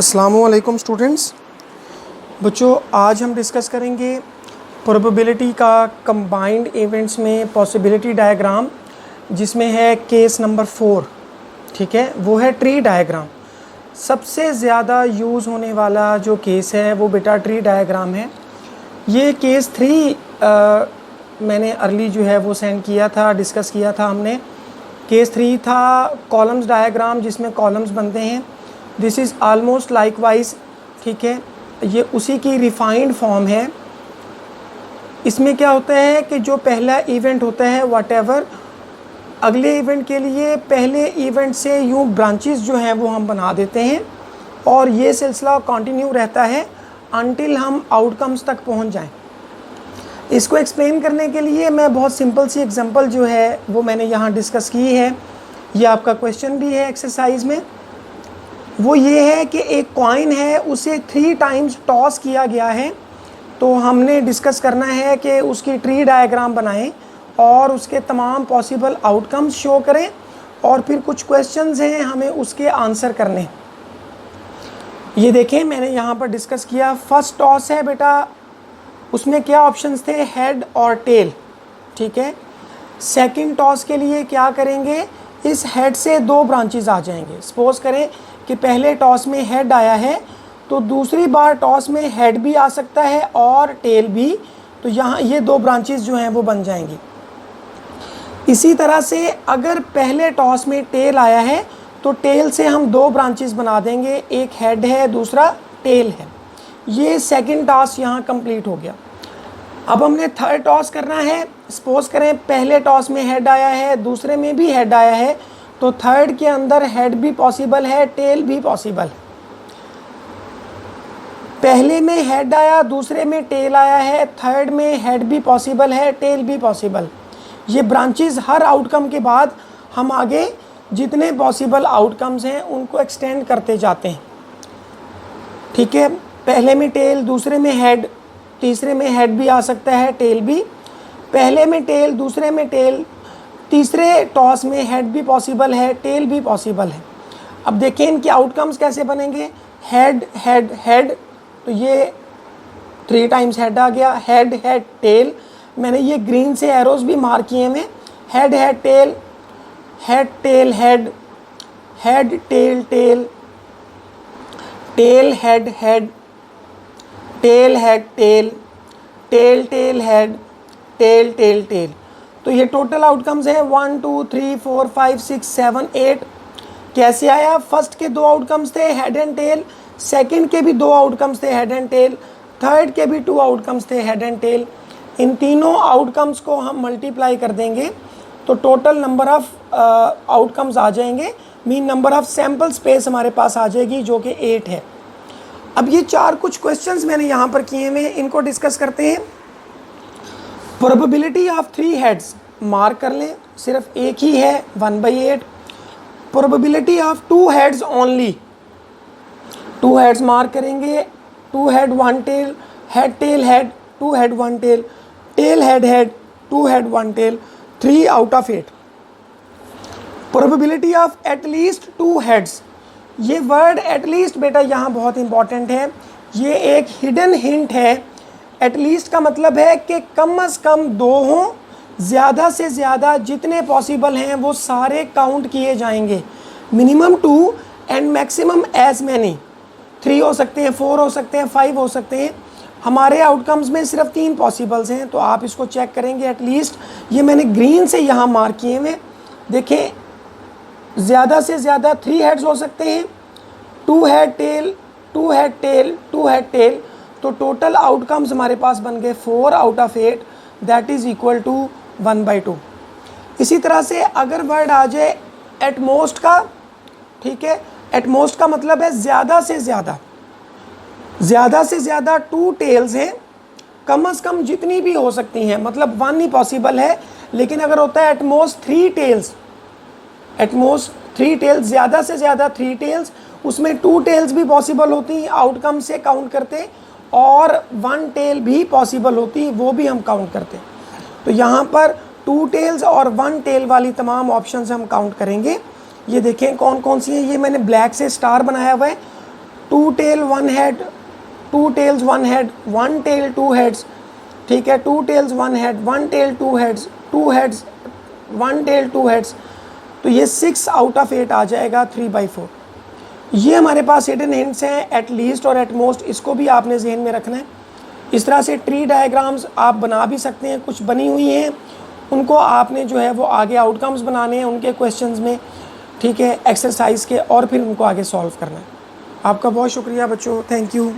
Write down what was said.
अस्सलामुअलैकुम स्टूडेंट्स। बच्चों, आज हम डिस्कस करेंगे प्रोबेबिलिटी का कंबाइंड इवेंट्स में पॉसिबिलिटी डायग्राम, जिसमें है केस नंबर 4। ठीक है, वो है ट्री डायग्राम। सबसे ज़्यादा यूज़ होने वाला जो केस है वो बेटा ट्री डायग्राम है। ये केस 3 मैंने अर्ली जो है वो सेंड किया था, डिस्कस किया था हमने। केस 3 था कॉलम्स डायग्राम, जिसमें कॉलम्स बनते हैं। This is almost likewise. ठीक है, ये उसी की रिफाइंड फॉर्म है। इसमें क्या होता है कि जो पहला इवेंट होता है व्हाटएवर, अगले इवेंट के लिए पहले इवेंट से यूँ ब्रांचेस जो हैं वो हम बना देते हैं, और ये सिलसिला कंटिन्यू रहता है अनटिल हम आउटकम्स तक पहुंच जाएं। इसको एक्सप्लेन करने के लिए मैं बहुत सिंपल सी एग्जांपल जो है वो मैंने यहाँ डिस्कस की है। ये आपका क्वेश्चन भी है एक्सरसाइज में। वो ये है कि एक कॉइन है, उसे 3 टाइम्स टॉस किया गया है। तो हमने डिस्कस करना है कि उसकी ट्री डायग्राम बनाएं और उसके तमाम पॉसिबल आउटकम्स शो करें, और फिर कुछ क्वेश्चंस हैं हमें उसके आंसर करने। ये देखें, मैंने यहाँ पर डिस्कस किया। फर्स्ट टॉस है बेटा, उसमें क्या ऑप्शंस थे, हेड और टेल। ठीक है, सेकंड टॉस के लिए क्या करेंगे, इस हेड से 2 ब्रांचेस आ जाएंगे। सपोज करें कि पहले टॉस में हेड आया है, तो दूसरी बार टॉस में हेड भी आ सकता है और टेल भी। तो यहाँ ये 2 ब्रांचेस जो हैं वो बन जाएंगी। इसी तरह से अगर पहले टॉस में टेल आया है, तो टेल से हम 2 ब्रांचेस बना देंगे, एक हेड है दूसरा टेल है। ये सेकंड टॉस यहाँ कंप्लीट हो गया। अब हमने थर्ड टॉस करना है। सपोज करें पहले टॉस में हेड आया है, दूसरे में भी हेड आया है, तो थर्ड के अंदर हेड भी पॉसिबल है, टेल भी पॉसिबल है। पहले में हेड आया, दूसरे में टेल आया है, थर्ड में हेड भी पॉसिबल है, टेल भी पॉसिबल। ये ब्रांचेस हर आउटकम के बाद हम आगे जितने पॉसिबल आउटकम्स हैं उनको एक्सटेंड करते जाते हैं। ठीक है, पहले में टेल, दूसरे में हेड, तीसरे में हेड भी आ सकता है, टेल भी। पहले में टेल, दूसरे में टेल, तीसरे टॉस में हेड भी पॉसिबल है, टेल भी पॉसिबल है। अब देखें इनके आउटकम्स कैसे बनेंगे। हेड हेड हेड, तो ये 3 टाइम्स हेड आ गया। हेड हेड टेल, मैंने ये ग्रीन से एरोज भी मार्क किए हैं। Head head tail, head tail head, head tail tail, tail head head, tail head tail, tail tail head, tail tail tail. तो ये टोटल आउटकम्स हैं 1 2 3 4 5 6 7 8। कैसे आया, फर्स्ट के 2 आउटकम्स थे हेड एंड टेल, सेकंड के भी 2 आउटकम्स थे हेड एंड टेल, थर्ड के भी 2 आउटकम्स थे हेड एंड टेल। इन तीनों आउटकम्स को हम मल्टीप्लाई कर देंगे तो टोटल नंबर ऑफ आउटकम्स आ जाएंगे, mean number of sample space हमारे पास आ जाएगी, जो कि 8 है। अब ये 4 कुछ क्वेश्चंस मैंने यहाँ पर किए हुए हैं, इनको डिस्कस करते हैं। प्रोबेबिलिटी ऑफ 3 हेड्स मार्क कर लें, सिर्फ एक ही है 1/8। Probability of 2 heads only, 2 heads mark करेंगे। 2 head 1 tail, head tail head, 2 head 1 tail, tail head head, 2 head 1 tail, 3 out of 8। Probability of at least 2 heads, ये वर्ड एटलीस्ट बेटा यहाँ बहुत इंपॉर्टेंट है। ये एक हिडन हिंट है। एटलीस्ट का मतलब है कि कम से कम 2 हों, ज़्यादा से ज़्यादा जितने पॉसिबल हैं वो सारे काउंट किए जाएंगे। Minimum 2 and maximum age many 3 हो सकते हैं, 4 हो सकते हैं, 5 हो सकते हैं। हमारे आउटकम्स में सिर्फ 3 पॉसिबल्स हैं, तो आप इसको चेक करेंगे। एटलीस्ट ये मैंने ग्रीन से यहाँ मार्क किए हुए। देखें, ज़्यादा से ज़्यादा 3 हेड्स हो सकते हैं, 2 head tail, 2 head tail, 2 head tail. तो टोटल आउटकम्स हमारे पास बन गए 4 out of 8, that is equal to 1/2। इसी तरह से अगर वर्ड आ जाए एटमोस्ट का, ठीक है, एटमोस्ट का मतलब है ज़्यादा से ज़्यादा। ज़्यादा से ज़्यादा 2 टेल्स हैं, कम से कम जितनी भी हो सकती हैं, मतलब 1 ही पॉसिबल है। लेकिन अगर होता है एटमोस्ट 3 टेल्स, एटमोस्ट 3 टेल्स, ज़्यादा से ज़्यादा 3 टेल्स, उसमें 2 टेल्स भी पॉसिबल होती हैं आउटकम से काउंट करते, और 1 टेल भी पॉसिबल होती है, वो भी हम काउंट करते हैं। तो यहाँ पर 2 टेल्स और 1 टेल वाली तमाम ऑप्शन हम काउंट करेंगे। ये देखें कौन कौन सी हैं। ये मैंने ब्लैक से स्टार बनाया हुआ है। 2 tail 1 head, 2 tails 1 head, 1 tail 2 heads, ठीक है, 2 tails 1 head, 1 tail 2 heads, 2 heads 1 tail 2 heads, तो ये 6 आउट ऑफ 8 आ जाएगा 3/4। ये हमारे पास हिडन हिंट्स हैं एट लीस्ट और एट मोस्ट, इसको भी आपने जहन में रखना है। इस तरह से ट्री डायग्राम्स आप बना भी सकते हैं, कुछ बनी हुई हैं, उनको आपने जो है वो आगे आउटकम्स बनाने हैं उनके क्वेश्चंस में, ठीक है, एक्सरसाइज के, और फिर उनको आगे सॉल्व करना है। आपका बहुत शुक्रिया बच्चों, थैंक यू।